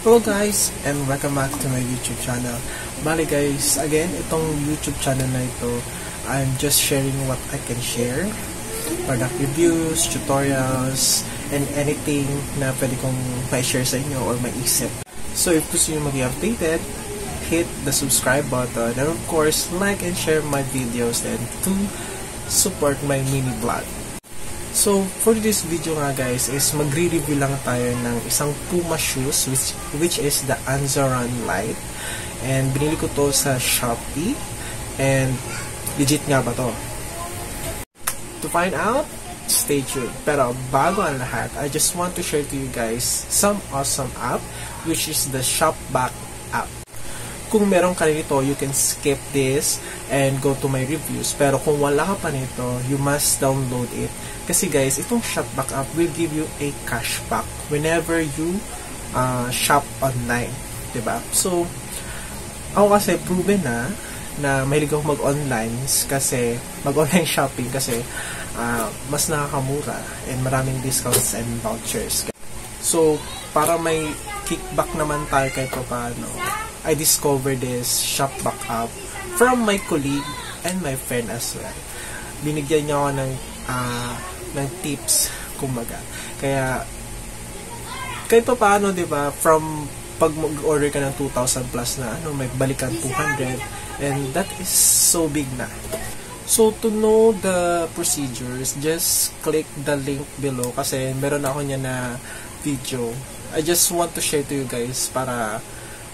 Hello guys, and welcome back to my YouTube channel. Bali guys, again, itong YouTube channel na ito, I'm just sharing what I can share. Product reviews, tutorials, and anything na pwede kong ma-share sa inyo or maisip. So if gusto nyo maging updated, hit the subscribe button, and of course, like and share my videos and to support my mini vlog. So, for this video nga guys, is magre-review lang tayo ng isang Puma shoes which is the Anzoran Light. And binili ko to sa Shopee. And legit nga ba to? To find out, stay tuned. Pero bago ang lahat, I just want to share to you guys some awesome app which is the Shopback app. Kung meron ka nito, you can skip this and go to my reviews. Pero kung wala ka pa nito, you must download it. Kasi guys, itong Shopback app will give you a cashback whenever you shop online. Diba? So, ako kasi proven na mahilig ako mag-online kasi mag-online shopping kasi mas nakakamura and maraming discounts and vouchers. So, para may kickback naman tayo kahit paano, I discovered this Shopback app from my colleague and my friend as well. Binigyan niya ako ng tips, kumbaga. Kaya, kahit pa paano, diba, from pag mag-order ka ng 2,000 plus na, may balikan 200, and that is so big na. So, to know the procedures, just click the link below kasi meron ako niya na video. I just want to share to you guys para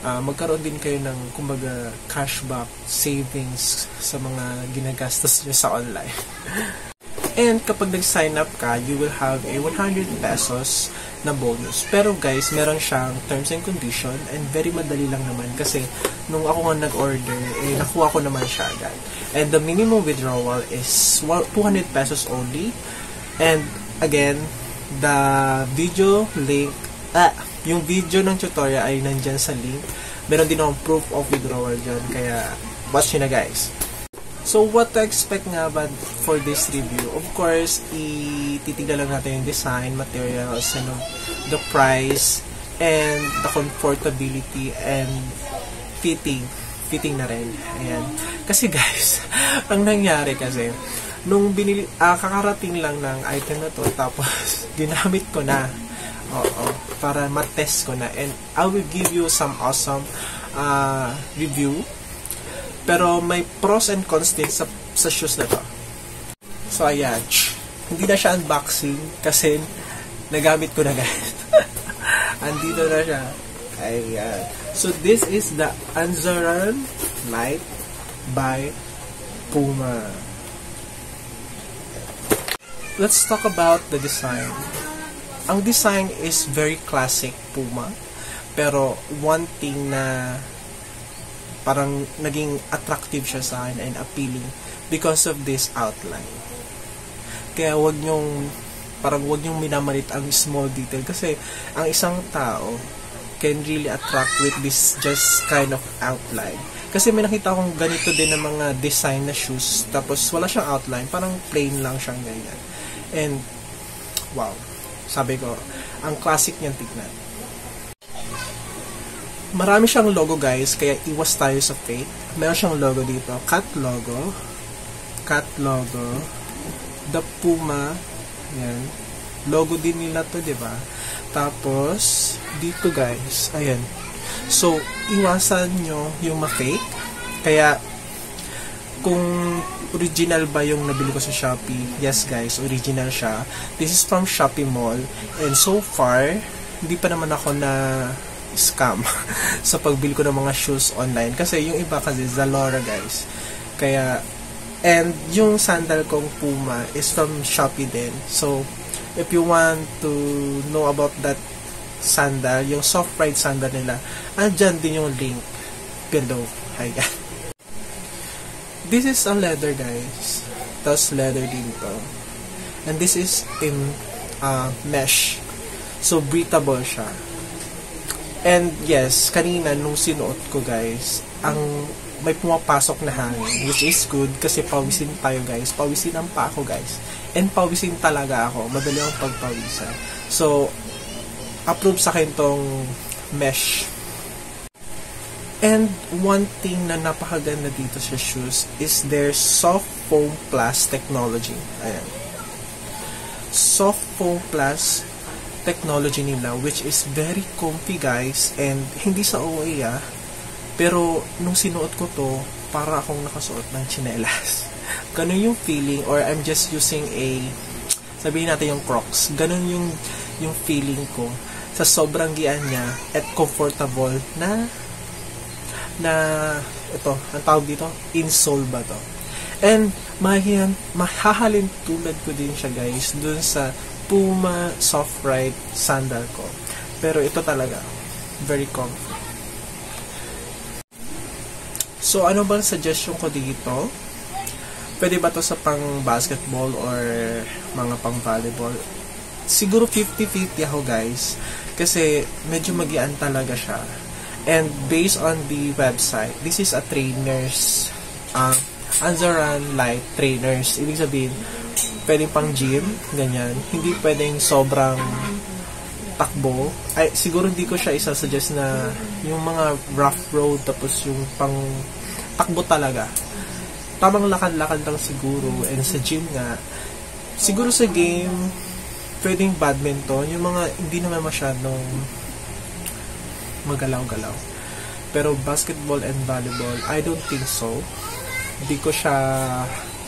magkaroon din kayo ng, kumbaga, cashback savings sa mga ginagastos nyo sa online. And kapag nag-sign up ka, you will have a 100 pesos na bonus. Pero guys, meron siyang terms and condition and very madali lang naman kasi nung ako nga nag-order, nakuha ko naman siya agad. And the minimum withdrawal is 200 pesos only. And again, the video link, yung video ng tutorial ay nandyan sa link. Meron din akong proof of withdrawal dyan, kaya watch nyo na guys. So, what to expect nga ba for this review? Of course, ititignan lang natin yung design, materials, the price, and the comfortability, and fitting. Fitting na rin. Ayan. Kasi guys, ang nangyari kasi, nung kakarating lang ng item na to, tapos ginamit ko na. Oo, para matest ko na. And I will give you some awesome review. Pero may pros and cons din sa shoes na to. So, ayan. Hindi na siya unboxing kasi nagamit ko na guys. Andito na siya. Ayan. So, this is the Anzoran Light by Puma. Let's talk about the design. Ang design is very classic Puma. Pero one thing na parang naging attractive siya sa akin and appealing because of this outline. Kaya wag nyong minamalit ang small detail kasi ang isang tao can really attract with this just kind of outline. Kasi may nakita akong ganito din ng mga design na shoes tapos wala siyang outline, parang plain lang siyang ganyan. And wow, sabi ko, ang classic niyang tignan. Marami siyang logo guys, kaya iwas tayo sa fake. Meron siyang logo dito, cat logo, the Puma, yan. Logo din nila to, diba? Tapos, dito guys, ayan. So, iwasan nyo yung ma-fake. Kaya, kung original ba yung nabili ko sa Shopee, yes guys, original siya. This is from Shopee Mall. And so far, hindi pa naman ako na scam sa pagbili ko ng mga shoes online kasi yung iba kasi Zalora guys. Kaya and yung sandal kong Puma is from Shopee din. So if you want to know about that sandal, yung soft ride sandal nila, andyan din yung link below. Hi guys. This is a leather guys. Tapos leather din to. And this is in mesh. So breathable siya. And yes, kanina nung sinuot ko guys, may pumapasok na hangin, which is good kasi pawisin tayo guys. Pawisin ang pa ako guys. And pawisin talaga ako. Madali akong pagpawisan. So, approve sa akin tong mesh. And one thing na napakaganda dito sa shoes is their soft foam plus technology. Ayan. Soft foam plus technology nila, which is very comfy guys, and hindi sa OA pero nung sinuot ko to, para akong nakasuot ng tsinelas. Ganun yung feeling, or I'm just using sabihin natin yung Crocs. Ganun yung feeling ko sa sobrang gian niya at comfortable na ito, ang tawag dito, insole ba to? And mahahalin tulad ko din siya guys dun sa Puma Soft Ride sandal ko. Pero ito talaga, very comfy. So, ano bang suggestion ko dito? Pwede ba to sa pang basketball or mga pang volleyball? Siguro 50-50 ako guys. Kasi medyo magian talaga siya. And based on the website, this is a trainers, Anzaran Light trainers. Ibig sabihin, pwedeng pang gym, ganyan. Hindi pwedeng sobrang takbo. Ay, siguro hindi ko siya isasuggest na yung mga rough road, tapos yung pang takbo talaga. Tamang lakad-lakad lang siguro. And sa gym nga, siguro sa game, pwedeng badminton. Yung mga hindi naman masyadong magalaw-galaw. Pero basketball and volleyball, I don't think so. Hindi ko siya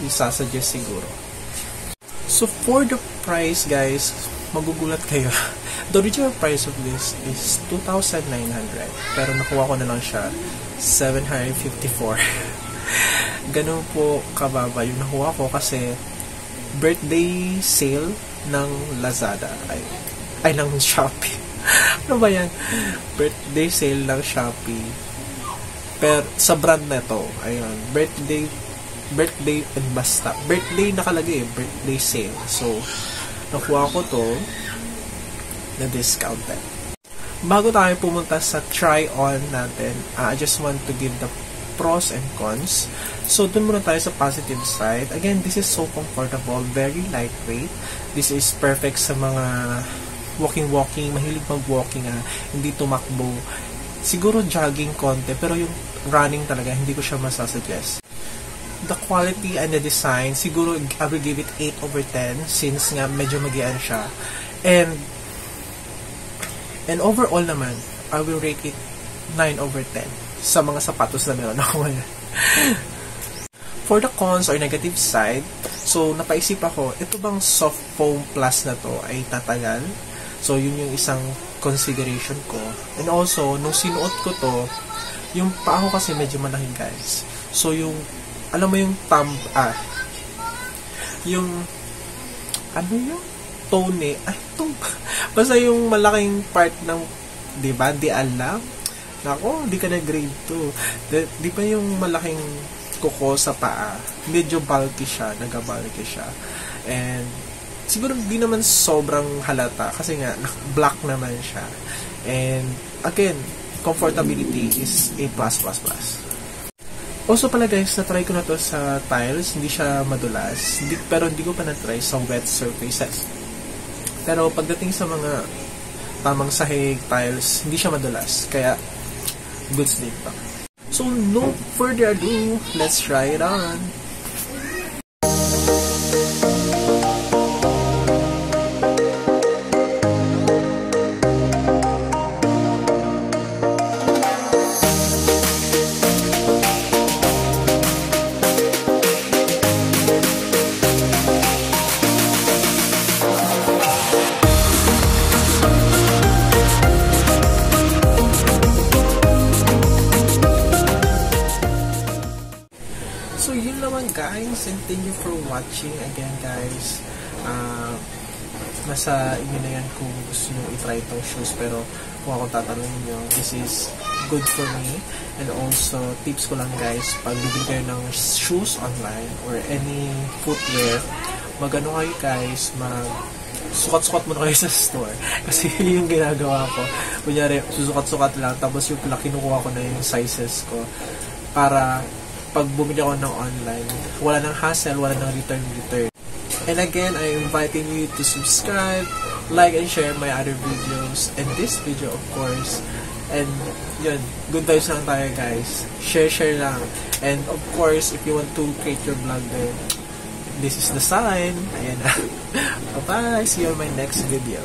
isasuggest siguro. So for the price guys, magugulat kayo. The original price of this is 2,900. Pero nakuha ko na lang siya 754. Ganun po kababa yung nakuha ko kasi birthday sale ng Lazada. Ay ng Shopee. Ano ba yan? Birthday sale ng Shopee. Pero sa brand na to, ayun, birthday and basta. Birthday nakalagay birthday sale. So, nakuha ko to na discounted. Bago tayo pumunta sa try-on natin, I just want to give the pros and cons. So, dun muna tayo sa positive side. Again, this is so comfortable, very lightweight. This is perfect sa mga walking, mahilig mag-walking, hindi tumakbo. Siguro jogging konti, pero yung running talaga, hindi ko siya masasuggest. The quality and the design, siguro I will give it 8/10 since nga medyo magian siya. And overall naman, I will rate it 9/10 sa mga sapatos na meron ako ngayon. For the cons or negative side, so napaisip ako, ito bang soft foam plus na to ay tatagal? So, yun yung isang consideration ko. And also, nung sinuot ko to, yung paa ko kasi medyo malaki guys. So, yung, alam mo yung yung, ano yung tone, basta yung malaking part ng, di ba, di alam. Nako, di ka na grade 2. Di ba yung malaking kuko sa paa, medyo bulky siya, nag-bulky siya. And, siguro di naman sobrang halata kasi nga black naman siya. And again, comfortability is a plus. Also pala guys, na-try ko na to sa tiles, hindi siya madulas. Pero hindi ko pa na-try sa wet surfaces. Pero pagdating sa mga tamang sahig tiles, hindi siya madulas. Kaya goods din pa. So no further ado, let's try it on. So yun naman guys, and thank you for watching again guys. Nasa inyo na yan kung gusto nyo i-try itong shoes, pero kung ako tatanungin nyo, this is good for me. And also, tips ko lang guys, pag bibili kayo ng shoes online or any footwear, magano kayo guys, sukat-sukat muna kayo sa store. Kasi yung ginagawa ko, kunyari, susukat-sukat lang, tapos yung kinukuha ko na yung sizes ko, para pag bumili ako ng online, wala nang hassle, wala nang return. And again, I'm inviting you to subscribe, like, and share my other videos. And this video, of course, And yun, good vibes lang tayo guys. Share lang. And of course, if you want to create your vlog then this is the sign. Ayan na. Bye-bye. See you on my next video.